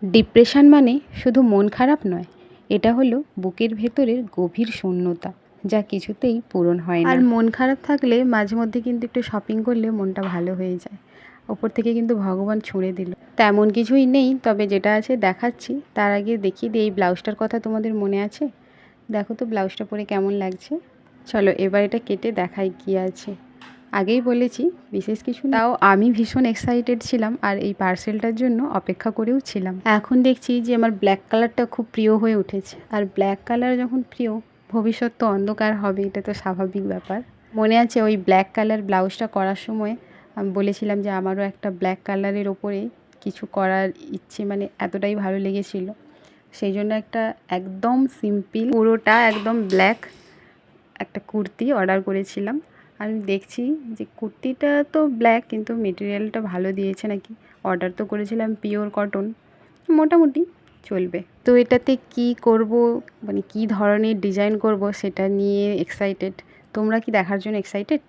Depression মানে শুধু মন খারাপ নয়, এটা হলো বুকের ভেতরের গভীর শূন্যতা, যা কিছুতেই পূরণ হয় না। আর মন খারাপ থাকলে মাঝে মধ্যে কিন্তু একটু শপিং করলে মনটা ভালো হয়ে যায়। ওপর থেকে কিন্তু ভগবান ছুঁড়ে দিল। তেমন কিছুই নেই, তবে যেটা আছে দেখাচ্ছি। তার আগে দেখিয়ে দিই এই ব্লাউজটার কথা তোমাদের মনে আছে? দেখো তো ব্লাউজটা পরে কেমন লাগছে। চলো এবার এটা কেটে দেখাই কি আছে। আগেই বলেছি বিশেষ কিছু না, তাও আমি ভীষণ এক্সাইটেড ছিলাম আর এই পার্সেলটার জন্য অপেক্ষা করেও ছিলাম। এখন দেখছি যে আমার ব্ল্যাক কালারটা খুব প্রিয় হয়ে উঠেছে, আর ব্ল্যাক কালার যখন প্রিয়, ভবিষ্যৎ তো অন্ধকার হবে, এটা তো স্বাভাবিক ব্যাপার। মনে আছে ওই ব্ল্যাক কালার ব্লাউজটা করার সময় আমি বলেছিলাম যে আমারও একটা ব্ল্যাক কালারের ওপরে কিছু করার ইচ্ছে, মানে এতটাই ভালো লেগেছিল। সেই জন্য একটা একদম সিম্পল, পুরোটা একদম ব্ল্যাক একটা কুর্তি অর্ডার করেছিলাম। আমি দেখছি যে কুর্তিটা তো ব্ল্যাক, কিন্তু মেটেরিয়ালটা ভালো দিয়েছে নাকি। অর্ডার তো করেছিলাম পিওর কটন, মোটামুটি চলবে। তো এটাতে কি করব, মানে কি ধরনের ডিজাইন করব সেটা নিয়ে এক্সাইটেড। তোমরা কি দেখার জন্য এক্সাইটেড?